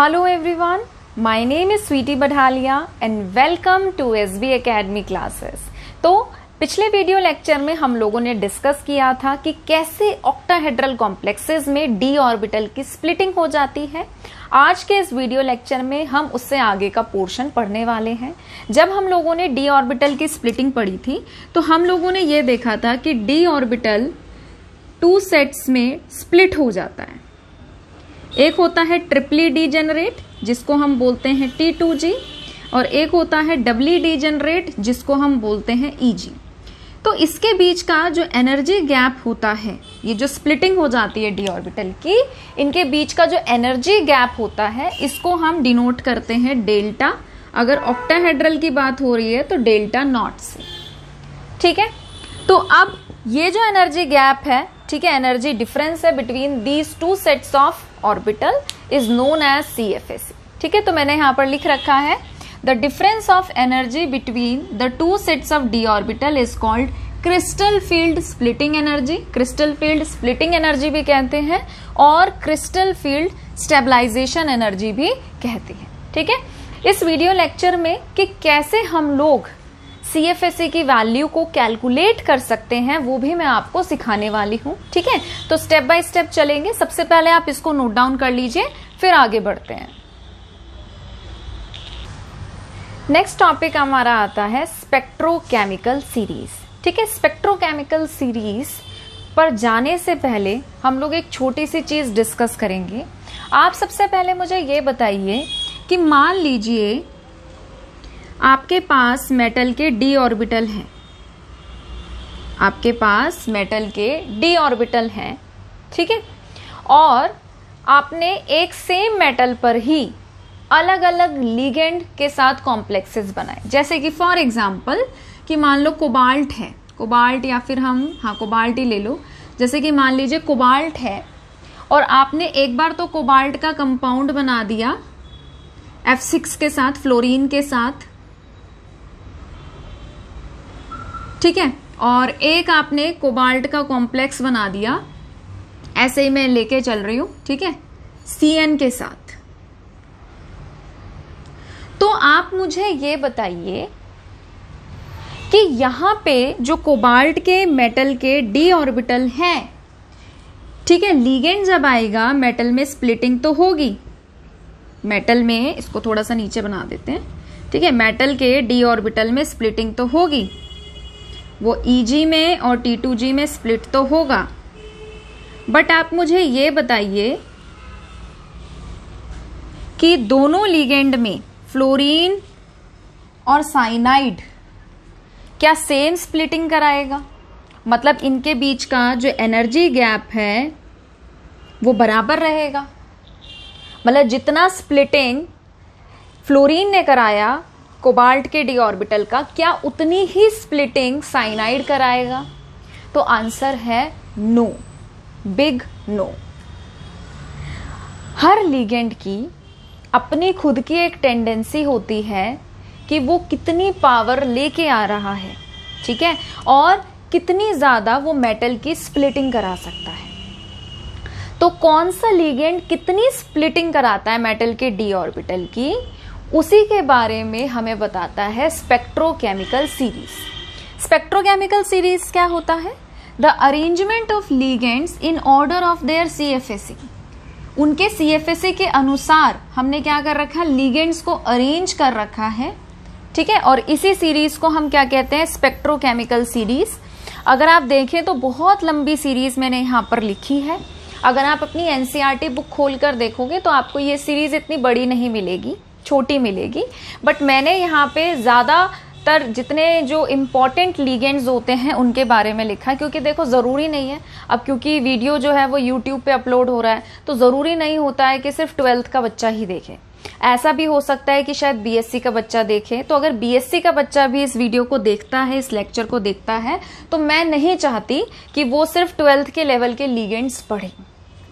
Hello everyone, my name is Sweetie Badhalia and welcome to SB Academy classes। तो पिछले video lecture में हम लोगों ने डिस्कस किया था कि कैसे ऑक्टाहेड्रल कॉम्प्लेक्सेस में डी ऑर्बिटल की स्प्लिटिंग हो जाती है। आज के इस वीडियो लेक्चर में हम उससे आगे का पोर्शन पढ़ने वाले हैं। जब हम लोगों ने डी ऑर्बिटल की स्प्लिटिंग पढ़ी थी तो हम लोगों ने ये देखा था कि डी ऑर्बिटल 2 सेट्स में स्प्लिट हो जाता है। एक होता है ट्रिपली डीजेनरेट जिसको हम बोलते हैं T2G और एक होता है डबली डीजेनरेट जिसको हम बोलते हैं EG। तो इसके बीच का जो एनर्जी गैप होता है, ये जो स्प्लिटिंग हो जाती है डी ऑर्बिटल की, इनके बीच का जो एनर्जी गैप होता है इसको हम डिनोट करते हैं डेल्टा। अगर ऑक्टाहेड्रल की बात हो रही है तो डेल्टा नॉट से। ठीक है, तो अब ये जो एनर्जी गैप है, ठीक है, एनर्जी डिफरेंस है between these 2 sets of orbital is known as CFSE। ठीक है, तो मैंने यहां पर लिख रखा है the difference of energy between the 2 sets of D orbital is called crystal field splitting energy. Crystal field splitting energy भी कहते हैं और क्रिस्टल फील्ड स्टेबलाइजेशन एनर्जी भी कहते हैं। ठीक है, इस वीडियो लेक्चर में कि कैसे हम लोग CFSE की वैल्यू को कैलकुलेट कर सकते हैं वो भी मैं आपको सिखाने वाली हूं। ठीक है, तो स्टेप बाय स्टेप चलेंगे। सबसे पहले आप इसको नोट डाउन कर लीजिए, फिर आगे बढ़ते हैं। नेक्स्ट टॉपिक हमारा आता है स्पेक्ट्रोकेमिकल सीरीज। ठीक है, स्पेक्ट्रोकेमिकल सीरीज पर जाने से पहले हम लोग एक छोटी सी चीज डिस्कस करेंगे। आप सबसे पहले मुझे ये बताइए कि मान लीजिए आपके पास मेटल के डी ऑर्बिटल हैं, आपके पास मेटल के डी ऑर्बिटल हैं, ठीक है, और आपने एक सेम मेटल पर ही अलग अलग लिगेंड के साथ कॉम्प्लेक्सेस बनाए। जैसे कि फॉर एग्जांपल कि मान लो कोबाल्ट है, कोबाल्ट या फिर हम कोबाल्ट ही ले लो। जैसे कि मान लीजिए कोबाल्ट है और आपने एक बार तो कोबाल्ट का कंपाउंड बना दिया F6 के साथ, फ्लोरीन के साथ, ठीक है, और एक आपने कोबाल्ट का कॉम्प्लेक्स बना दिया, ऐसे ही मैं लेके चल रही हूं, ठीक है, CN के साथ। तो आप मुझे ये बताइए कि यहां पे जो कोबाल्ट के मेटल के डी ऑर्बिटल हैं, ठीक है, लिगेंड जब आएगा मेटल में स्प्लिटिंग तो होगी। मेटल में इसको थोड़ा सा नीचे बना देते हैं, ठीक है, मेटल के डी ऑर्बिटल में स्प्लिटिंग तो होगी, वो EG में और T2G में स्प्लिट तो होगा। बट आप मुझे ये बताइए कि दोनों लिगेंड में फ्लोरीन और साइनाइड क्या सेम स्प्लिटिंग कराएगा? मतलब इनके बीच का जो एनर्जी गैप है वो बराबर रहेगा। मतलब जितना स्प्लिटिंग फ्लोरीन ने कराया कोबाल्ट के डी ऑर्बिटल का, क्या उतनी ही स्प्लिटिंग साइनाइड कराएगा? तो आंसर है नो, बिग नो। हर लिगेंड की अपनी खुद की एक टेंडेंसी होती है कि वो कितनी पावर लेके आ रहा है, ठीक है, और कितनी ज्यादा वो मेटल की स्प्लिटिंग करा सकता है। तो कौन सा लिगेंड कितनी स्प्लिटिंग कराता है मेटल के डी ऑर्बिटल की, उसी के बारे में हमें बताता है स्पेक्ट्रोकेमिकल सीरीज। स्पेक्ट्रोकेमिकल सीरीज क्या होता है? The arrangement of ligands in order of their CFSE। उनके CFSE के अनुसार हमने क्या कर रखा है, लिगेंड्स को अरेंज कर रखा है, ठीक है, और इसी सीरीज को हम क्या कहते हैं, स्पेक्ट्रोकेमिकल सीरीज। अगर आप देखें तो बहुत लंबी सीरीज मैंने यहाँ पर लिखी है। अगर आप अपनी NCERT बुक खोलकर देखोगे तो आपको ये सीरीज इतनी बड़ी नहीं मिलेगी, छोटी मिलेगी। बट मैंने यहाँ पे ज्यादातर जितने जो इम्पोर्टेंट लिगेंड्स होते हैं उनके बारे में लिखा है, क्योंकि देखो जरूरी नहीं है अब, क्योंकि वीडियो जो है वो YouTube पे अपलोड हो रहा है तो जरूरी नहीं होता है कि सिर्फ 12th का बच्चा ही देखे। ऐसा भी हो सकता है कि शायद BSc का बच्चा देखे। तो अगर BSc का बच्चा भी इस वीडियो को देखता है, इस लेक्चर को देखता है, तो मैं नहीं चाहती कि वो सिर्फ 12th के लेवल के लिगेंड्स पढ़े,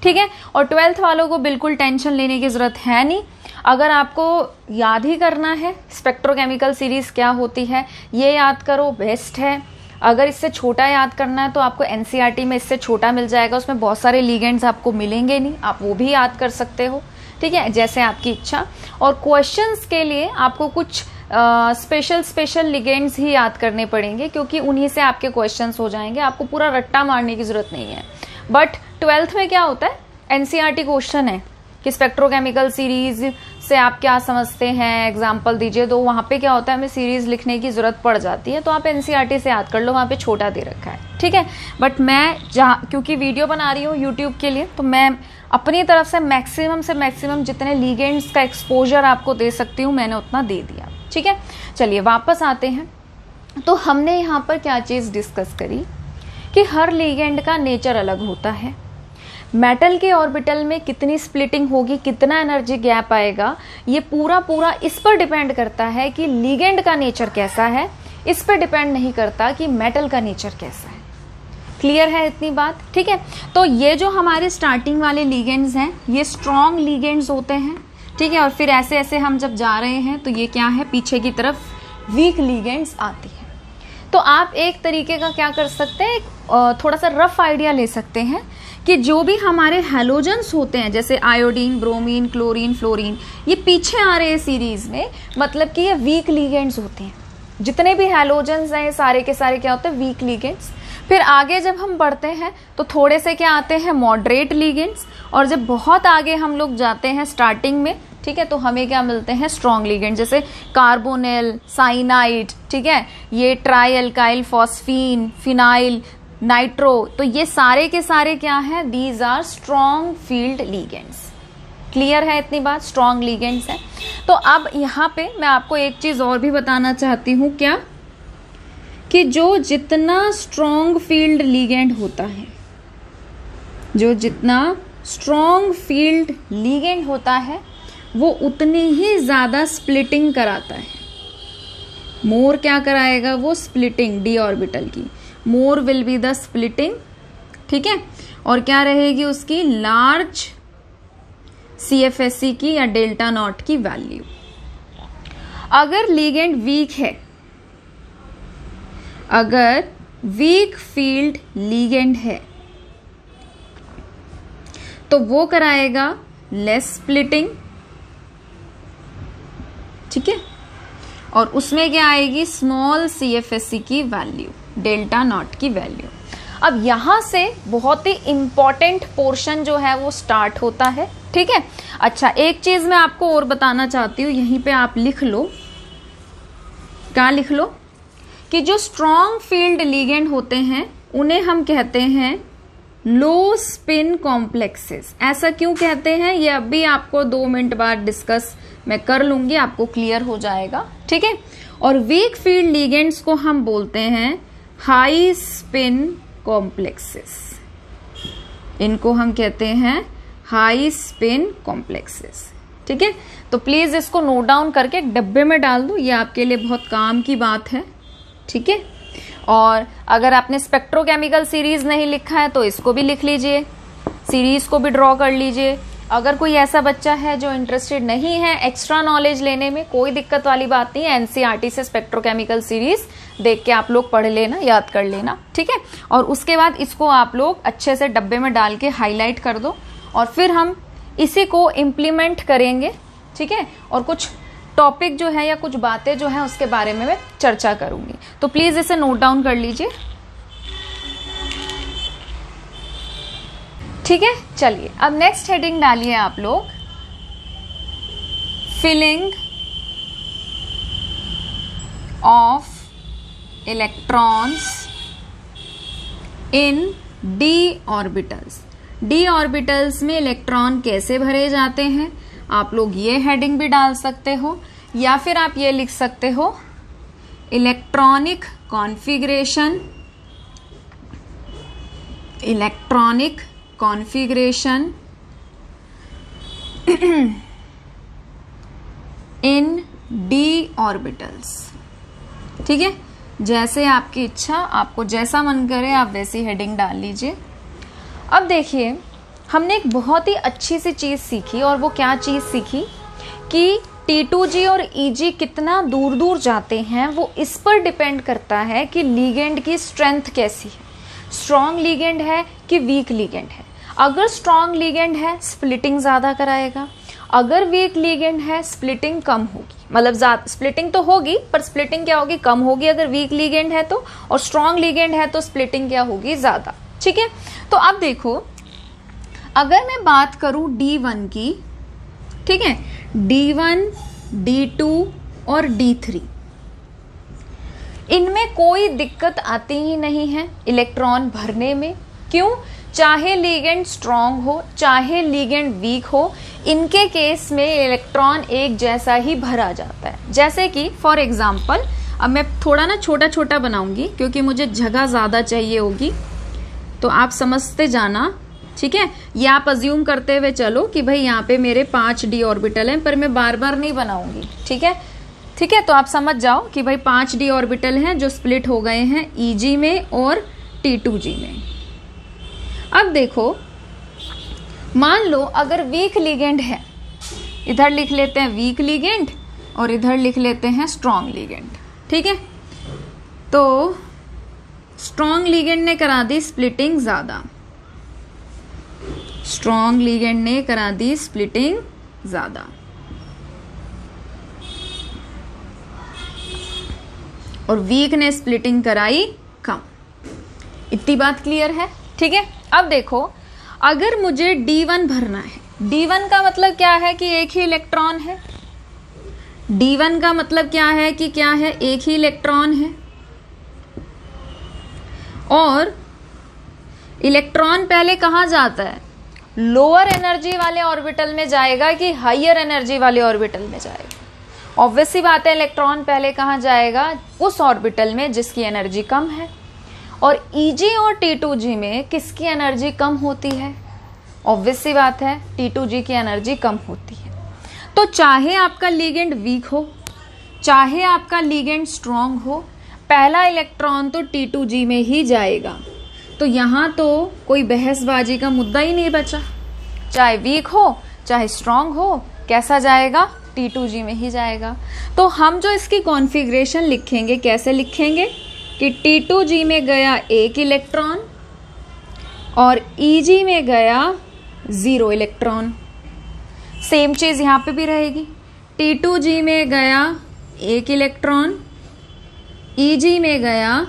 ठीक है। और 12th वालों को बिल्कुल टेंशन लेने की जरूरत है नहीं। अगर आपको याद ही करना है स्पेक्ट्रोकेमिकल सीरीज क्या होती है, ये याद करो, बेस्ट है। अगर इससे छोटा याद करना है तो आपको NCERT में इससे छोटा मिल जाएगा, उसमें बहुत सारे लिगेंड्स आपको मिलेंगे नहीं, आप वो भी याद कर सकते हो। ठीक है, जैसे आपकी इच्छा। और क्वेश्चंस के लिए आपको कुछ स्पेशल लिगेंड्स ही याद करने पड़ेंगे, क्योंकि उन्हीं से आपके क्वेश्चंस हो जाएंगे, आपको पूरा रट्टा मारने की जरूरत नहीं है। बट 12th में क्या होता है, एनसीईआरटी क्वेश्चन है कि स्पेक्ट्रोकेमिकल सीरीज से आप क्या समझते हैं, एग्जाम्पल दीजिए। तो वहां पे क्या होता है, हमें सीरीज लिखने की जरूरत पड़ जाती है, तो आप एनसीईआरटी से याद कर लो, वहां पे छोटा दे रखा है, ठीक है। बट मैं क्योंकि वीडियो बना रही हूँ यूट्यूब के लिए, तो मैं अपनी तरफ से मैक्सिमम जितने लीगेंड्स का एक्सपोजर आपको दे सकती हूँ, मैंने उतना दे दिया, ठीक है। चलिए वापस आते हैं। तो हमने यहाँ पर क्या चीज डिस्कस करी कि हर लीगेंड का नेचर अलग होता है, मेटल के ऑर्बिटल में कितनी स्प्लिटिंग होगी, कितना एनर्जी गैप आएगा, ये पूरा इस पर डिपेंड करता है कि लीगेंड का नेचर कैसा है, इस पर डिपेंड नहीं करता कि मेटल का नेचर कैसा है। क्लियर है इतनी बात, ठीक है। तो ये जो हमारे स्टार्टिंग वाले लीगेंड्स हैं, ये स्ट्रॉन्ग लीगेंड्स होते हैं, ठीक है। और फिर ऐसे ऐसे हम जब जा रहे हैं तो ये क्या है, पीछे की तरफ वीक लीगेंड्स आती है। तो आप एक तरीके का क्या कर सकते हैं, थोड़ा सा रफ आइडिया ले सकते हैं कि जो भी हमारे हैलोजेंस होते हैं, जैसे आयोडीन, ब्रोमीन, क्लोरीन, फ्लोरीन, ये पीछे आ रहे हैं सीरीज में, मतलब कि ये वीक लीगेंड्स होते हैं। जितने भी हैलोजेंस हैं सारे के सारे क्या होते हैं, वीक लीगेंड्स। फिर आगे जब हम बढ़ते हैं तो थोड़े से क्या आते हैं, मॉडरेट लीगेंड्स। और जब बहुत आगे हम लोग जाते हैं स्टार्टिंग में, ठीक है, तो हमें क्या मिलते हैं, स्ट्रॉन्ग लीगेंड, जैसे कार्बोनिल, साइनाइड, ठीक है, ये tri alkyl phosphine, phenyl, nitro. तो ये सारे के सारे क्या है, these are strong field ligands. Clear है इतनी बात, स्ट्रॉन्ग लीगेंड्स है। तो अब यहाँ पे मैं आपको एक चीज और भी बताना चाहती हूँ, क्या कि जो जितना स्ट्रॉन्ग फील्ड लीगेंड होता है, जो जितना स्ट्रॉन्ग फील्ड लीगेंड होता है, वो उतनी ही ज्यादा स्प्लिटिंग कराता है। मोर क्या कराएगा, वो स्प्लिटिंग डी ऑर्बिटल की, more will be the splitting, ठीक है। और क्या रहेगी उसकी, लार्ज CFSE की या डेल्टा नॉट की वैल्यू। अगर लीगेंड वीक है, अगर वीक फील्ड लीगेंड है, तो वो कराएगा लेस स्प्लिटिंग, ठीक है। और उसमें क्या आएगी, स्मॉल CFSE की वैल्यू, डेल्टा नॉट की वैल्यू। अब यहां से बहुत ही इंपॉर्टेंट पोर्शन जो है वो स्टार्ट होता है, ठीक है। अच्छा, एक चीज मैं आपको और बताना चाहती हूं, यहीं पे आप लिख लो, क्या लिख लो, कि जो स्ट्रॉन्ग फील्ड लीगेंड होते हैं उन्हें हम कहते हैं लो स्पिन कॉम्प्लेक्सेस। ऐसा क्यों कहते हैं, ये अभी आपको 2 मिनट बाद डिस्कस मैं कर लूंगी, आपको क्लियर हो जाएगा, ठीक है। और वीक फील्ड लीगेंड्स को हम बोलते हैं हाई स्पिन कॉम्प्लेक्सेस, इनको हम कहते हैं हाई स्पिन कॉम्प्लेक्सेस, ठीक है। तो प्लीज इसको नोट डाउन करके एक डब्बे में डाल दो, ये आपके लिए बहुत काम की बात है, ठीक है। और अगर आपने स्पेक्ट्रोकेमिकल सीरीज नहीं लिखा है तो इसको भी लिख लीजिए, सीरीज को भी ड्रॉ कर लीजिए। अगर कोई ऐसा बच्चा है जो इंटरेस्टेड नहीं है एक्स्ट्रा नॉलेज लेने में, कोई दिक्कत वाली बात नहीं है, एनसीईआरटी से स्पेक्ट्रोकेमिकल सीरीज देख के आप लोग पढ़ लेना, याद कर लेना, ठीक है। और उसके बाद इसको आप लोग अच्छे से डब्बे में डाल के हाईलाइट कर दो, और फिर हम इसी को इम्प्लीमेंट करेंगे, ठीक है। और कुछ टॉपिक जो है या कुछ बातें जो है उसके बारे में मैं चर्चा करूंगी, तो प्लीज इसे नोट डाउन कर लीजिए, ठीक है। चलिए अब नेक्स्ट हेडिंग डालिए आप लोग, filling of electrons in d orbitals. D orbitals में इलेक्ट्रॉन कैसे भरे जाते हैं, आप लोग ये हेडिंग भी डाल सकते हो, या फिर आप ये लिख सकते हो, इलेक्ट्रॉनिक कॉन्फ़िगरेशन, इलेक्ट्रॉनिक कॉन्फ़िगरेशन इन डी ऑर्बिटल्स, ठीक है। जैसे आपकी इच्छा, आपको जैसा मन करे आप वैसी हेडिंग डाल लीजिए। अब देखिए, हमने एक बहुत ही अच्छी सी चीज सीखी, और वो क्या चीज सीखी कि T2G और EG कितना दूर दूर जाते हैं, वो इस पर डिपेंड करता है कि लीगेंड की स्ट्रेंथ कैसी है, स्ट्रॉन्ग लीगेंड है कि वीक लीगेंड है। अगर स्ट्रॉन्ग लीगेंड है स्प्लिटिंग ज्यादा कराएगा, अगर वीक लिगेंड है स्प्लिटिंग कम होगी, मतलब स्प्लिटिंग तो होगी पर स्प्लिटिंग क्या होगी, कम होगी अगर वीक लिगेंड है तो, और स्ट्रॉन्ग लिगेंड है तो स्प्लिटिंग क्या होगी, ज्यादा। ठीक है, तो अब देखो अगर मैं बात करूं D1 की, ठीक है, D1, D2 और D3, इनमें कोई दिक्कत आती ही नहीं है इलेक्ट्रॉन भरने में। क्यों? चाहे लिगेंड स्ट्रॉन्ग हो चाहे लिगेंड वीक हो, इनके केस में इलेक्ट्रॉन एक जैसा ही भरा जाता है। जैसे कि फॉर एग्जाम्पल, अब मैं थोड़ा ना छोटा छोटा बनाऊंगी क्योंकि मुझे जगह ज्यादा चाहिए होगी, तो आप समझते जाना। ठीक है, ये आप अज्यूम करते हुए चलो कि भाई यहाँ पे मेरे 5 d ऑर्बिटल हैं, पर मैं बार बार नहीं बनाऊंगी। ठीक है, ठीक है, तो आप समझ जाओ कि भाई 5 d ऑर्बिटल हैं जो स्प्लिट हो गए हैं Eg में और T2g में। अब देखो, मान लो अगर वीक लिगेंड है, इधर लिख लेते हैं वीक लिगेंड और इधर लिख लेते हैं स्ट्रॉन्ग लिगेंड। ठीक है, तो स्ट्रॉन्ग लिगेंड ने करा दी स्प्लिटिंग ज्यादा, स्ट्रॉन्ग लिगेंड ने करा दी स्प्लिटिंग ज्यादा, और वीक ने स्प्लिटिंग कराई कम। इतनी बात क्लियर है? ठीक है, अब देखो अगर मुझे D1 भरना है, D1 का मतलब क्या है कि एक ही इलेक्ट्रॉन है। D1 का मतलब क्या है कि क्या है, एक ही इलेक्ट्रॉन है, और इलेक्ट्रॉन पहले कहाँ जाता है, लोअर एनर्जी वाले ऑर्बिटल में जाएगा कि हाइयर एनर्जी वाले ऑर्बिटल में जाएगा। ऑब्वियस सी बात है, इलेक्ट्रॉन पहले कहाँ जाएगा, उस ऑर्बिटल में जिसकी एनर्जी कम है। और Eg और T2g में किसकी एनर्जी कम होती है? ऑब्वियस सी बात है, T2g की एनर्जी कम होती है। तो चाहे आपका लिगेंड वीक हो चाहे आपका लिगेंड स्ट्रॉन्ग हो, पहला इलेक्ट्रॉन तो T2g में ही जाएगा। तो यहाँ तो कोई बहसबाजी का मुद्दा ही नहीं बचा, चाहे वीक हो चाहे स्ट्रॉन्ग हो, कैसा जाएगा, T2g में ही जाएगा। तो हम जो इसकी कॉन्फ़िगरेशन लिखेंगे, कैसे लिखेंगे कि T2g में गया एक इलेक्ट्रॉन और Eg में गया 0 इलेक्ट्रॉन। सेम चीज यहां पे भी रहेगी, T2g में गया एक इलेक्ट्रॉन, Eg में गया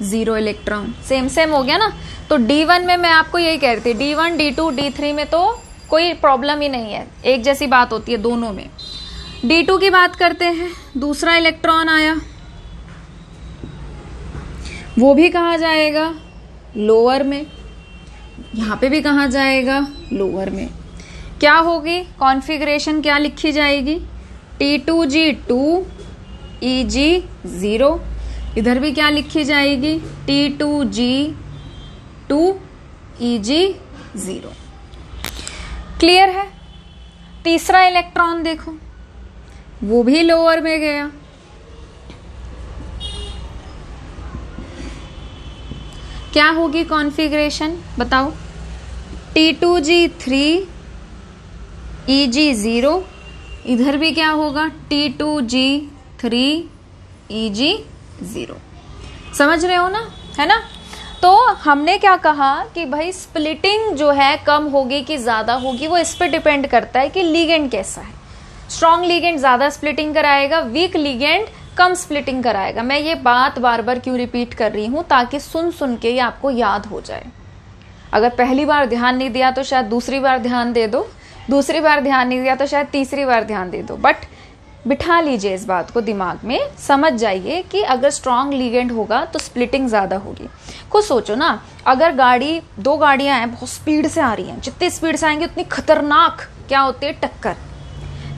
0 इलेक्ट्रॉन। सेम सेम हो गया ना। तो D1 में मैं आपको यही कह रही थी, D1, D2, D3 में तो कोई प्रॉब्लम ही नहीं है, एक जैसी बात होती है दोनों में। D2 की बात करते हैं, दूसरा इलेक्ट्रॉन आया, वो भी कहाँ जाएगा, लोअर में। यहाँ पे भी कहाँ जाएगा, लोअर में। क्या होगी कॉन्फ़िगरेशन, क्या लिखी जाएगी, T2g 2, Eg 0। इधर भी क्या लिखी जाएगी, T2g 2, Eg 0। क्लियर है? तीसरा इलेक्ट्रॉन देखो, वो भी लोअर में गया, क्या होगी कॉन्फ़िगरेशन बताओ, T2g 3, Eg 0। इधर भी क्या होगा, T2g 3, Eg 0। समझ रहे हो ना, है ना। तो हमने क्या कहा कि भाई स्प्लिटिंग जो है कम होगी कि ज्यादा होगी, वो इस पे डिपेंड करता है कि लिगेंड कैसा है। स्ट्रॉन्ग लिगेंड ज्यादा स्प्लिटिंग कराएगा, वीक लिगेंड कम स्प्लिटिंग कराएगा। मैं ये बात बार बार क्यों रिपीट कर रही हूँ, ताकि सुन सुन के ये आपको याद हो जाए। अगर पहली बार ध्यान नहीं दिया तो शायद दूसरी बार ध्यान दे दो, दूसरी बार ध्यान नहीं दिया तो शायद तीसरी बार ध्यान दे दो, बट बिठा लीजिए इस बात को दिमाग में, समझ जाइए कि अगर स्ट्रॉन्ग लिगेंड होगा तो स्प्लिटिंग ज्यादा होगी। खुद सोचो ना, अगर दो गाड़ियां हैं, बहुत स्पीड से आ रही हैं, जितनी स्पीड से आएंगी उतनी खतरनाक क्या होती है, टक्कर।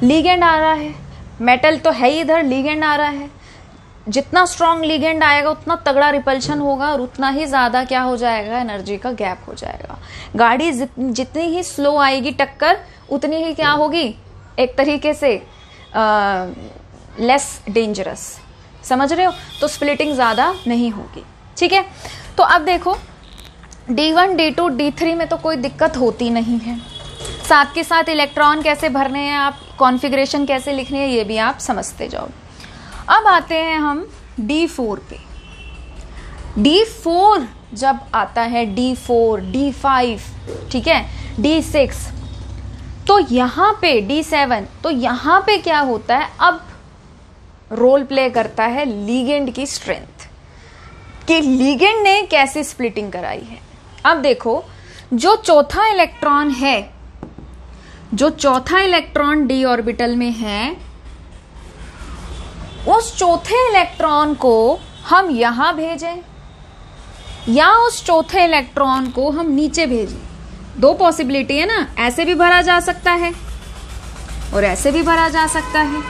लिगेंड आ रहा है, मेटल तो है ही इधर, लिगेंड आ रहा है, जितना स्ट्रॉन्ग लिगेंड आएगा उतना तगड़ा रिपल्शन होगा और उतना ही ज्यादा क्या हो जाएगा, एनर्जी का गैप हो जाएगा। गाड़ी जितनी ही स्लो आएगी टक्कर, उतनी ही क्या होगी, एक तरीके से लेस डेंजरस। समझ रहे हो? तो स्प्लिटिंग ज्यादा नहीं होगी। ठीक है, तो अब देखो D1, D2, D3 में तो कोई दिक्कत होती नहीं है। साथ के साथ इलेक्ट्रॉन कैसे भरने हैं, आप कॉन्फ़िगरेशन कैसे लिखनी है, ये भी आप समझते जाओ। अब आते हैं हम D4 पे। D4 जब आता है, D4, D5, ठीक है, D6, तो तो यहाँ पे D7, तो यहाँ पे क्या होता है, अब रोल प्ले करता है लिगेंड की स्ट्रेंथ, कि लिगेंड ने कैसे स्प्लिटिंग कराई है। अब देखो, जो चौथा इलेक्ट्रॉन है, जो चौथा इलेक्ट्रॉन d ऑर्बिटल में है, उस चौथे इलेक्ट्रॉन को हम यहां भेजें या उस चौथे इलेक्ट्रॉन को हम नीचे भेजें। दो पॉसिबिलिटी है ना, ऐसे भी भरा जा सकता है और ऐसे भी भरा जा सकता है।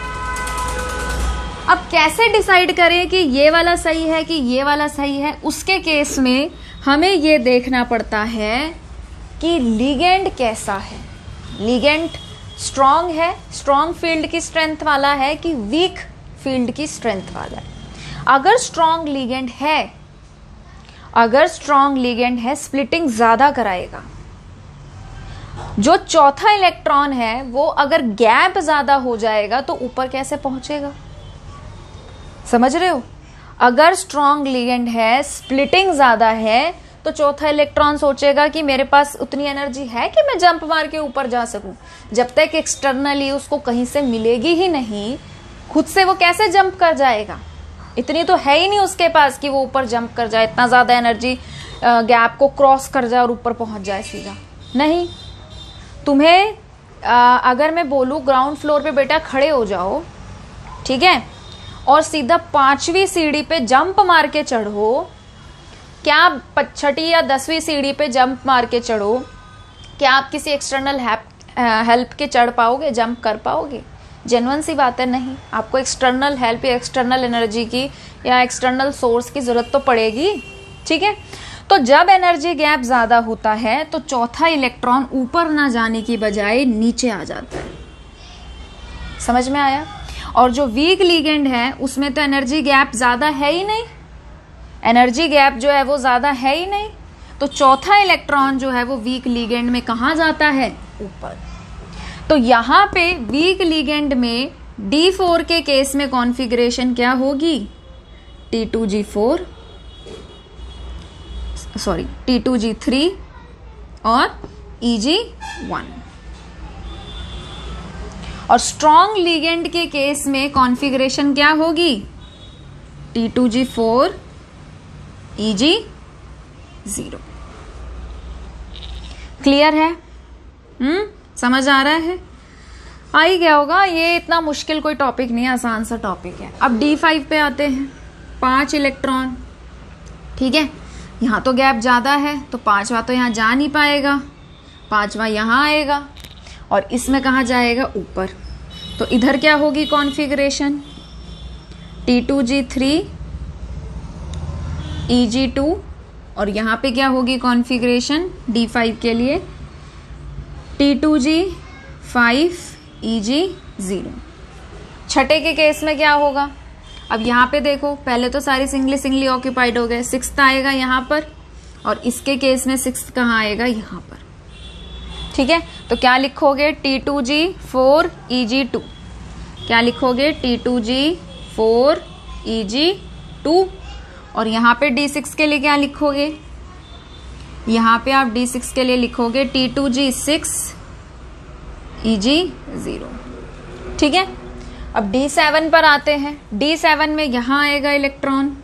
अब कैसे डिसाइड करें कि ये वाला सही है कि ये वाला सही है, उसके केस में हमें ये देखना पड़ता है कि लिगेंड कैसा है। लिगेंड स्ट्रॉन्ग है, स्ट्रॉन्ग फील्ड की स्ट्रेंथ वाला है कि वीक फील्ड की स्ट्रेंथ वाला है। अगर स्ट्रॉन्ग लिगेंड है, अगर स्ट्रॉन्ग लिगेंड है, स्प्लिटिंग ज्यादा कराएगा। जो चौथा इलेक्ट्रॉन है वो अगर गैप ज्यादा हो जाएगा तो ऊपर कैसे पहुंचेगा, समझ रहे हो। अगर स्ट्रॉन्ग लिगेंड है, स्प्लिटिंग ज्यादा है, तो चौथा इलेक्ट्रॉन सोचेगा कि मेरे पास उतनी एनर्जी है कि मैं जंप मार के ऊपर जा सकूं। जब तक एक्सटर्नली उसको कहीं से मिलेगी ही नहीं, खुद से वो कैसे जंप कर जाएगा। इतनी तो है ही नहीं उसके पास कि वो ऊपर जंप कर जाए, इतना ज्यादा एनर्जी गैप को क्रॉस कर जाए और ऊपर पहुंच जाए सीधा। नहीं, तुम्हें अगर मैं बोलूं ग्राउंड फ्लोर पे बेटा खड़े हो जाओ, ठीक है, और सीधा 5वीं सीढ़ी पे जंप मार के चढ़ो, क्या 6ठी या 10वीं सीढ़ी पे जंप मार के चढ़ो, क्या आप किसी एक्सटर्नल हेल्प के चढ़ पाओगे, जंप कर पाओगे? जेन्युइन सी बात है, नहीं। आपको एक्सटर्नल हेल्प या एक्सटर्नल एनर्जी की या एक्सटर्नल सोर्स की जरूरत तो पड़ेगी, ठीक है। तो जब एनर्जी गैप ज्यादा होता है तो चौथा इलेक्ट्रॉन ऊपर ना जाने की बजाय नीचे आ जाता है। समझ में आया। और जो वीक लिगेंड है उसमें तो एनर्जी गैप ज्यादा है ही नहीं, एनर्जी गैप जो है वो ज्यादा है ही नहीं, तो चौथा इलेक्ट्रॉन जो है वो वीक लिगेंड में कहां जाता है, ऊपर। तो यहां पे वीक लिगेंड में D4 के केस में कॉन्फ़िगरेशन क्या होगी, T2G4 सॉरी T2G3 और EG1। और स्ट्रॉन्ग लिगेंड के केस में कॉन्फ़िगरेशन क्या होगी, T2G4 EG0। क्लियर है? समझ आ रहा है? आ ही गया होगा। ये इतना मुश्किल कोई टॉपिक नहीं है, आसान सा टॉपिक है। अब D5 पे आते हैं। 5 इलेक्ट्रॉन, ठीक है। यहाँ तो गैप ज्यादा है तो 5वां तो यहाँ जा नहीं पाएगा, 5वां यहाँ आएगा और इसमें कहाँ जाएगा, ऊपर। तो इधर क्या होगी कॉन्फ़िगरेशन, T2G3 EG2 और यहाँ पे क्या होगी कॉन्फ़िगरेशन D5 के लिए, T2G5 EG0। छठे के केस में क्या होगा, अब यहाँ पे देखो, पहले तो सारी सिंगली ऑक्यूपाइड हो गए, 6th आएगा यहाँ पर और इसके केस में 6th कहाँ आएगा, यहाँ पर, ठीक है। तो क्या लिखोगे, T2G4 EG2, क्या लिखोगे, T2G4 EG2। और यहाँ पे D6 के लिए क्या लिखोगे, यहाँ पे आप D6 के लिए लिखोगे T2G6 EG0, ठीक है। अब D7 पर आते हैं। D7 में यहाँ आएगा इलेक्ट्रॉन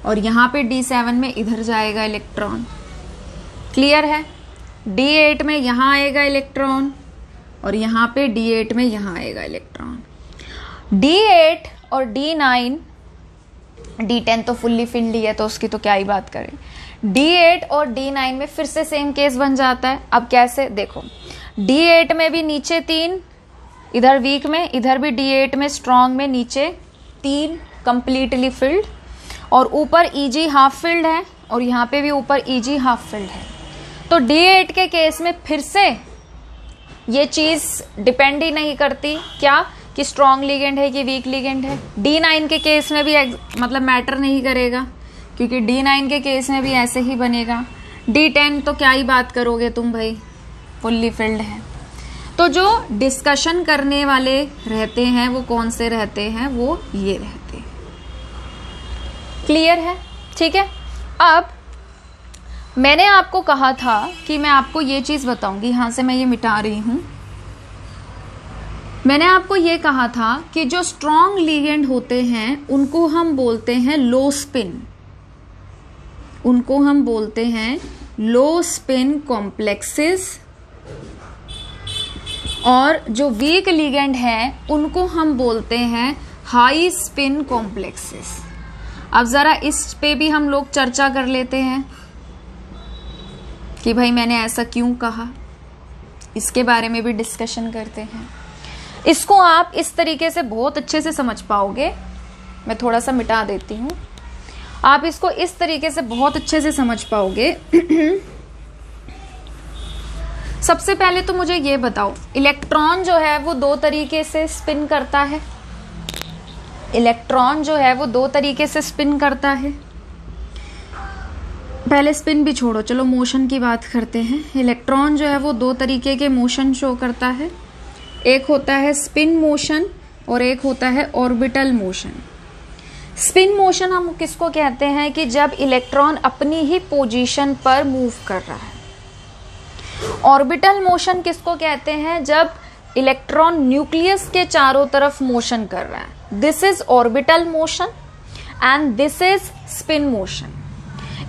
और यहाँ पे D7 में इधर जाएगा इलेक्ट्रॉन, क्लियर है। D8 में यहाँ आएगा इलेक्ट्रॉन और यहाँ पे D8 में यहाँ आएगा इलेक्ट्रॉन। D8 और D9, D10 तो फुल्ली फिल्ड ही है तो उसकी तो क्या ही बात करें। D8 और D9 में फिर से सेम केस बन जाता है। अब कैसे, देखो, D8 में भी नीचे 3, इधर वीक में, इधर भी D8 में स्ट्रॉन्ग में नीचे 3 कंप्लीटली फिल्ड और ऊपर EG हाफ फिल्ड है और यहाँ पे भी ऊपर EG हाफ फिल्ड है। तो D8 के केस में फिर से ये चीज डिपेंड ही नहीं करती क्या कि स्ट्रॉन्ग लिगेंड है कि वीक लिगेंड है। D9 के केस में भी मतलब मैटर नहीं करेगा क्योंकि D9 के केस में भी ऐसे ही बनेगा। D10 तो क्या ही बात करोगे तुम भाई, फुल्ली फिल्ड है। तो जो डिस्कशन करने वाले रहते हैं वो कौन से रहते हैं, वो ये रहते हैं। क्लियर है, ठीक है। अब मैंने आपको कहा था कि मैं आपको ये चीज बताऊंगी, यहां से मैं ये मिटा रही हूं, मैंने आपको ये कहा था कि जो स्ट्रॉन्ग लिगेंड होते हैं उनको हम बोलते हैं लो स्पिन, उनको हम बोलते हैं लो स्पिन कॉम्प्लेक्सेस, और जो वीक लिगेंड है उनको हम बोलते हैं हाई स्पिन कॉम्प्लेक्सेस। अब जरा इस पे भी हम लोग चर्चा कर लेते हैं कि भाई मैंने ऐसा क्यों कहा, इसके बारे में भी डिस्कशन करते हैं। इसको आप इस तरीके से बहुत अच्छे से समझ पाओगे, मैं थोड़ा सा मिटा देती हूं, आप इसको इस तरीके से बहुत अच्छे से समझ पाओगे। सबसे पहले तो मुझे ये बताओ, इलेक्ट्रॉन जो है वो दो तरीके से स्पिन करता है, इलेक्ट्रॉन जो है वो दो तरीके से स्पिन करता है। पहले स्पिन भी छोड़ो, चलो मोशन की बात करते हैं। इलेक्ट्रॉन जो है वो दो तरीके के मोशन शो करता है, एक होता है स्पिन मोशन और एक होता है ऑर्बिटल मोशन। स्पिन मोशन हम किसको कहते हैं कि जब इलेक्ट्रॉन अपनी ही पोजीशन पर मूव कर रहा है। ऑर्बिटल मोशन किसको कहते हैं, जब इलेक्ट्रॉन न्यूक्लियस के चारों तरफ मोशन कर रहा है। This is orbital motion and this is spin motion.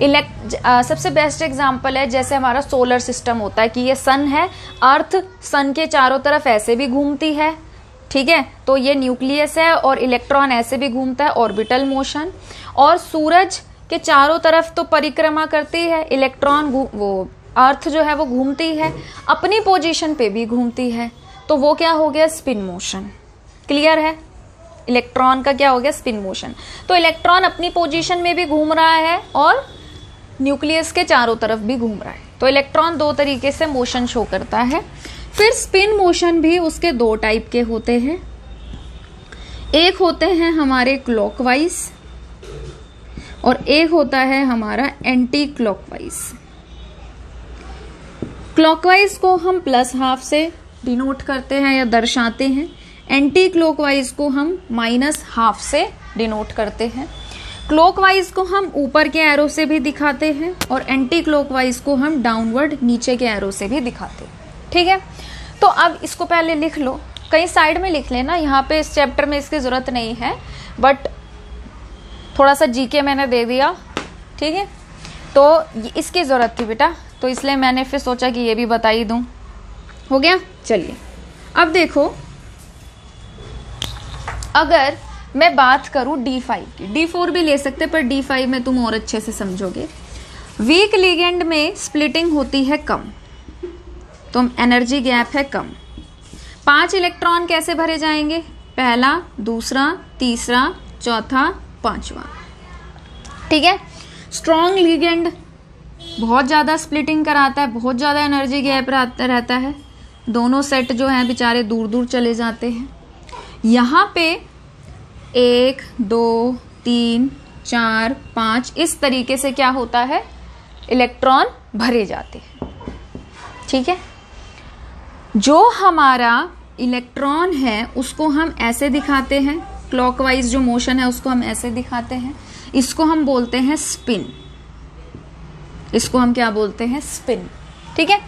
सबसे बेस्ट एग्जांपल है जैसे हमारा सोलर सिस्टम होता है कि ये सन है, अर्थ सन के चारों तरफ ऐसे भी घूमती है, ठीक है, तो ये न्यूक्लियस है, और इलेक्ट्रॉन ऐसे भी घूमता है, ऑर्बिटल मोशन। और सूरज के चारों तरफ तो परिक्रमा करती है इलेक्ट्रॉन, वो अर्थ जो है वो घूमती है, अपनी पोजीशन पे भी घूमती है, तो वो क्या हो गया, स्पिन मोशन। क्लियर है, इलेक्ट्रॉन का क्या हो गया, स्पिन मोशन। तो इलेक्ट्रॉन अपनी पोजीशन में भी घूम रहा है और न्यूक्लियस के चारों तरफ भी घूम रहा है, तो इलेक्ट्रॉन दो तरीके से मोशन शो करता है। फिर स्पिन मोशन भी उसके दो टाइप के होते हैं, एक होते हैं हमारे क्लॉकवाइज और एक होता है हमारा एंटी क्लॉकवाइज। क्लॉकवाइज को हम +½ से डिनोट करते हैं या दर्शाते हैं, एंटी क्लॉकवाइज को हम -½ से डिनोट करते हैं। क्लॉकवाइज को हम ऊपर के एरो से भी दिखाते हैं और एंटी क्लॉकवाइज को हम डाउनवर्ड नीचे के एरो से भी दिखाते हैं, ठीक है। तो अब इसको पहले लिख लो, कहीं साइड में लिख लेना, यहाँ पे इस चैप्टर में इसकी जरूरत नहीं है, बट थोड़ा सा जीके मैंने दे दिया, ठीक है, तो इसकी जरूरत थी बेटा, तो इसलिए मैंने फिर सोचा कि ये भी बता ही दूं। हो गया, चलिए अब देखो, अगर मैं बात करूं D5 की, D4 भी ले सकते पर D5 में तुम और अच्छे से समझोगे। वीक लिगेंड में स्प्लिटिंग होती है कम, तो एनर्जी गैप है कम। 5 इलेक्ट्रॉन कैसे भरे जाएंगे, पहला, दूसरा, तीसरा, चौथा, पांचवा, ठीक है। स्ट्रॉन्ग लिगेंड बहुत ज्यादा स्प्लिटिंग कराता है, बहुत ज्यादा एनर्जी गैप रहता है, दोनों सेट जो हैं बेचारे दूर दूर चले जाते हैं। यहाँ पे 1, 2, 3, 4, 5 इस तरीके से क्या होता है, इलेक्ट्रॉन भरे जाते हैं, ठीक है। जो हमारा इलेक्ट्रॉन है उसको हम ऐसे दिखाते हैं, क्लॉकवाइज जो मोशन है उसको हम ऐसे दिखाते हैं, इसको हम बोलते हैं स्पिन, इसको हम क्या बोलते हैं, स्पिन, ठीक है।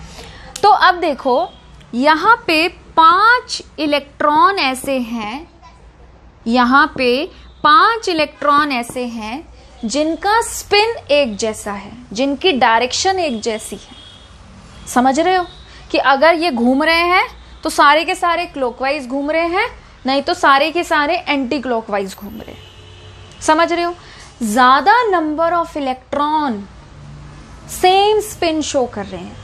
तो अब देखो यहाँ पे 5 इलेक्ट्रॉन ऐसे हैं, यहाँ पे 5 इलेक्ट्रॉन ऐसे हैं जिनका स्पिन एक जैसा है, जिनकी डायरेक्शन एक जैसी है। समझ रहे हो कि अगर ये घूम रहे हैं तो सारे के सारे क्लॉकवाइज घूम रहे हैं, नहीं तो सारे के सारे एंटी क्लॉकवाइज घूम रहे हैं। समझ रहे हो, ज्यादा number of electron same spin show कर रहे हैं,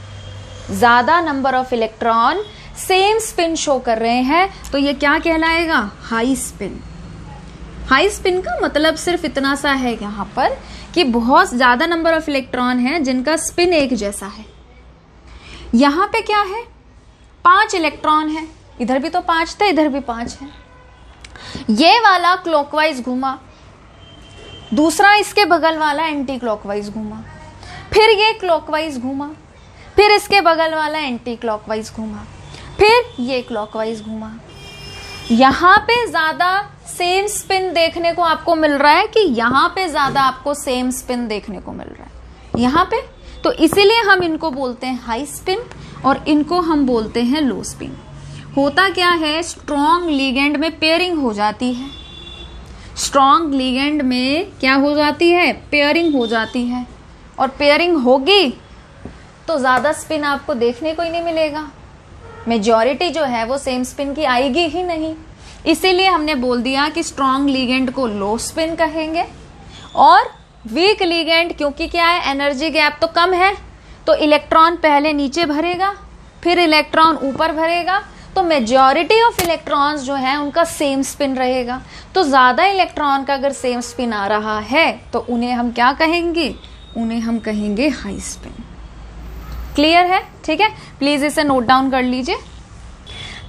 ज्यादा number of electron same spin show कर रहे हैं, तो ये क्या कहलाएगा, हाई स्पिन। हाई स्पिन का मतलब सिर्फ इतना सा है यहाँ पर कि बहुत ज्यादा नंबर ऑफ इलेक्ट्रॉन है जिनका स्पिन एक जैसा है। यहाँ पे क्या है, 5 इलेक्ट्रॉन है, इधर भी तो 5 थे, इधर भी 5 है। ये वाला क्लॉकवाइज घूमा, दूसरा इसके बगल वाला एंटी क्लॉकवाइज घूमा, फिर ये क्लॉकवाइज घूमा, फिर इसके बगल वाला एंटी क्लॉकवाइज घूमा, फिर ये क्लॉकवाइज घूमा। यहाँ पे ज्यादा सेम स्पिन देखने को आपको मिल रहा है कि यहाँ पे ज्यादा आपको सेम स्पिन देखने को मिल रहा है यहाँ पे, तो इसीलिए हम इनको बोलते हैं हाई स्पिन और इनको हम बोलते हैं लो स्पिन। होता क्या है, स्ट्रॉन्ग लिगेंड में पेयरिंग हो जाती है। स्ट्रॉन्ग लिगेंड में क्या हो जाती है, पेयरिंग हो जाती है। और पेयरिंग होगी तो ज़्यादा स्पिन आपको देखने को ही नहीं मिलेगा। मेजॉरिटी जो है वो सेम स्पिन की आएगी ही नहीं। इसीलिए हमने बोल दिया कि स्ट्रॉन्ग लिगेंड को लो स्पिन कहेंगे और वीक लिगेंड, क्योंकि क्या है, एनर्जी गैप तो कम है, तो इलेक्ट्रॉन पहले नीचे भरेगा फिर इलेक्ट्रॉन ऊपर भरेगा, तो मेजॉरिटी ऑफ इलेक्ट्रॉन्स जो है उनका सेम स्पिन रहेगा। तो ज़्यादा इलेक्ट्रॉन का अगर सेम स्पिन आ रहा है तो उन्हें हम क्या कहेंगे, उन्हें हम कहेंगे हाई स्पिन। क्लियर है? ठीक है, प्लीज़ इसे नोट डाउन कर लीजिए।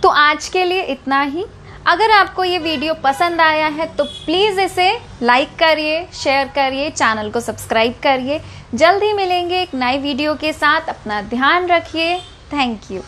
तो आज के लिए इतना ही। अगर आपको ये वीडियो पसंद आया है तो प्लीज़ इसे लाइक करिए, शेयर करिए, चैनल को सब्सक्राइब करिए। जल्द ही मिलेंगे एक नई वीडियो के साथ। अपना ध्यान रखिए। Thank you.